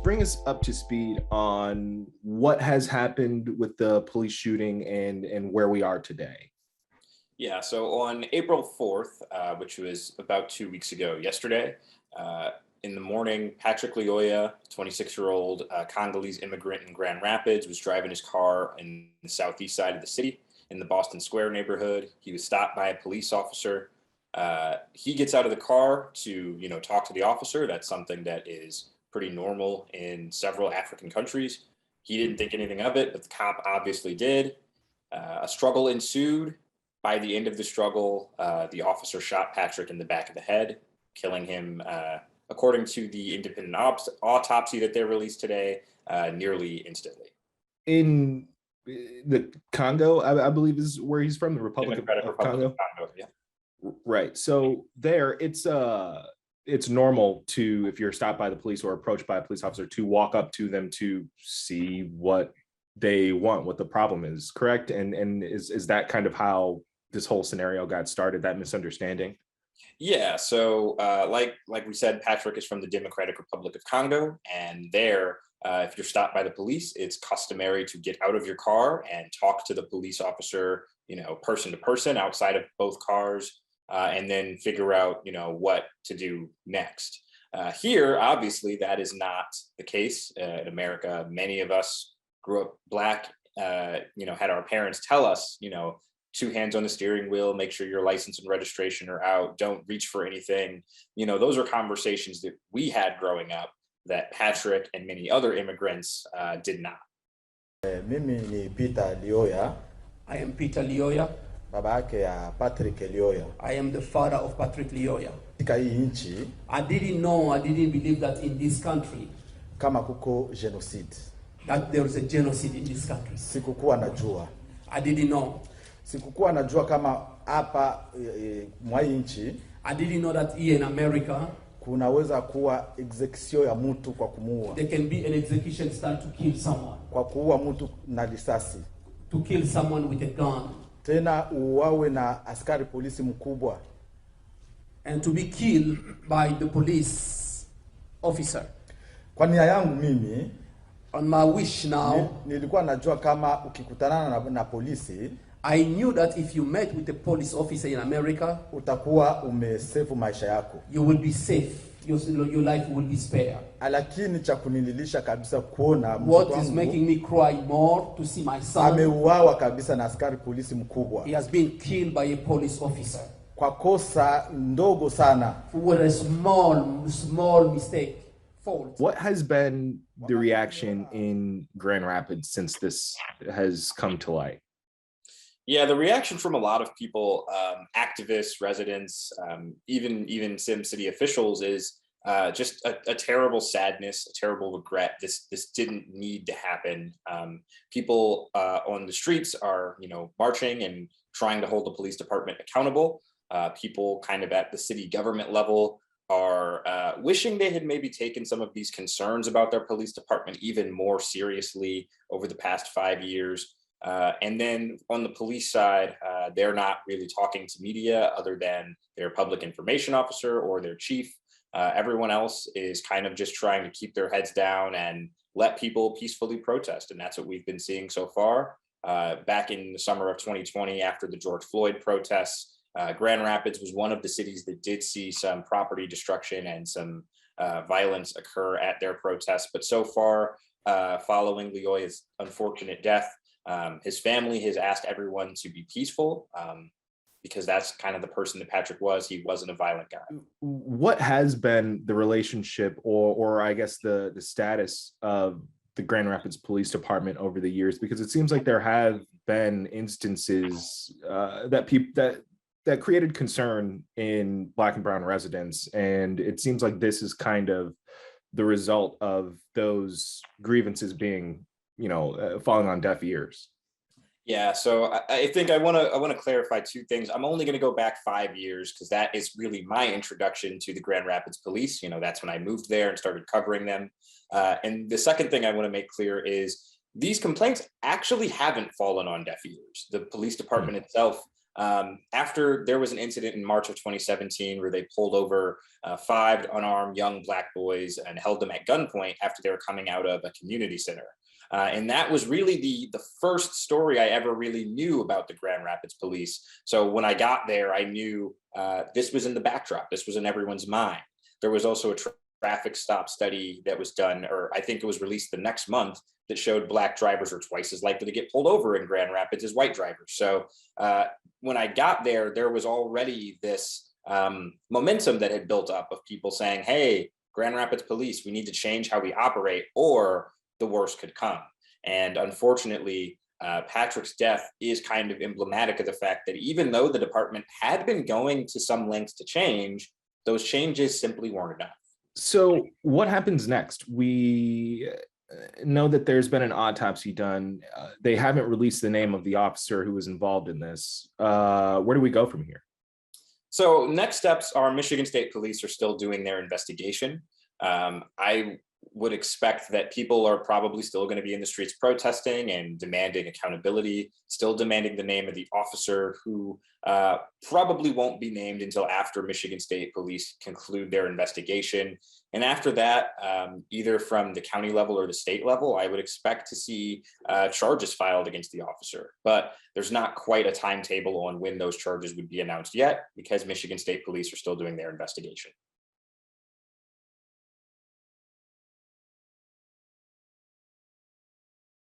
bring us up to speed on what has happened with the police shooting and where we are today. Yeah, so on April 4th, which was about 2 weeks ago yesterday, in the morning, Patrick Lyoya, 26-year-old Congolese immigrant in Grand Rapids, was driving his car in the southeast side of the city in the Boston Square neighborhood. He was stopped by a police officer. He gets out of the car to, talk to the officer. That's something that is pretty normal in several African countries. He didn't think anything of it, but the cop obviously did. A struggle ensued. By the end of the struggle, the officer shot Patrick in the back of the head, killing him, according to the independent autopsy that they released today, nearly instantly. In the Congo, I believe is where he's from, the Republic of Congo. Yeah. Right. So there, it's normal to, if you're stopped by the police or approached by a police officer, to walk up to them to see what they want, what the problem is, correct? And is that kind of how this whole scenario got started, that misunderstanding? Yeah, so like we said, Patrick is from the Democratic Republic of Congo, and there, if you're stopped by the police, it's customary to get out of your car and talk to the police officer, person to person outside of both cars, and then figure out, what to do next. Here, obviously, that is not the case in America. Many of us grew up Black, had our parents tell us, 2 hands on the steering wheel, make sure your license and registration are out, don't reach for anything. Those are conversations that we had growing up that Patrick and many other immigrants did not. Mimi ni Peter Lyoya. I am Peter Lyoya. Baba yake ya Patrick Lyoya. I am the father of Patrick Lyoya. Katika hii nchi, I didn't believe that in this country, kama kuko genocide, that there is a genocide in this country. Sikukuwa najua. I didn't know. Sikukuwa najua kama hapa mwa nchi, I didn't know that here in America, kunaweza kuwa execution ya mtu kwa kumuua. There can be an execution start to kill someone. Kwa kuua mtu na risasi. To kill someone with a gun. Tena uwawe na askari polisi mkubwa. And to be killed by the police officer. Kwa nia yangu mimi, on my wish now, nilikuwa najua kama ukikutana na polisi, I knew that if you met with a police officer in America, utakuwa umesave maisha yako. You will be safe. Your life will be spared. Lakini cha kunililisha kabisa kuona what is making me cry more to see my son ameuawa kabisa na askari polisi mkubwa. He has been killed by a police officer. Kwa kosa ndogo sana. For a small mistake. Fault. What has been the reaction in Grand Rapids since this has come to light? Yeah, the reaction from a lot of people, activists, residents, even some city officials, is just a terrible sadness, a terrible regret. This didn't need to happen. People on the streets are, marching and trying to hold the police department accountable. People kind of at the city government level are wishing they had maybe taken some of these concerns about their police department even more seriously over the past 5 years. And then on the police side, they're not really talking to media other than their public information officer or their chief. Everyone else is kind of just trying to keep their heads down and let people peacefully protest. And that's what we've been seeing so far. Back in the summer of 2020, after the George Floyd protests, Grand Rapids was one of the cities that did see some property destruction and some violence occur at their protests. But so far, following Lyoya's unfortunate death, his family has asked everyone to be peaceful, because that's kind of the person that Patrick was. He wasn't a violent guy. What has been the relationship or I guess the status of the Grand Rapids Police Department over the years? Because it seems like there have been instances that created concern in Black and brown residents. And it seems like this is kind of the result of those grievances being, falling on deaf ears. Yeah, so I think I want to clarify 2 things. I'm only going to go back 5 years because that is really my introduction to the Grand Rapids Police. That's when I moved there and started covering them. And the second thing I want to make clear is these complaints actually haven't fallen on deaf ears. The police department itself After there was an incident in March of 2017 where they pulled over 5 unarmed young Black boys and held them at gunpoint after they were coming out of a community center. And that was really the first story I ever really knew about the Grand Rapids Police. So when I got there, I knew this was in the backdrop. This was in everyone's mind. There was also a traffic stop study that was done, or I think it was released the next month, that showed Black drivers are twice as likely to get pulled over in Grand Rapids as white drivers. So when I got there, there was already this momentum that had built up of people saying, hey, Grand Rapids Police, we need to change how we operate, or the worst could come. And unfortunately, Patrick's death is kind of emblematic of the fact that even though the department had been going to some lengths to change, those changes simply weren't enough. So what happens next? We know that there's been an autopsy done. They haven't released the name of the officer who was involved in this. Where do we go from here? So next steps are Michigan State Police are still doing their investigation. I would expect that people are probably still going to be in the streets protesting and demanding accountability, still demanding the name of the officer, who probably won't be named until after Michigan State Police conclude their investigation. And after that, either from the county level or the state level, I would expect to see charges filed against the officer. But there's not quite a timetable on when those charges would be announced yet, because Michigan State Police are still doing their investigation.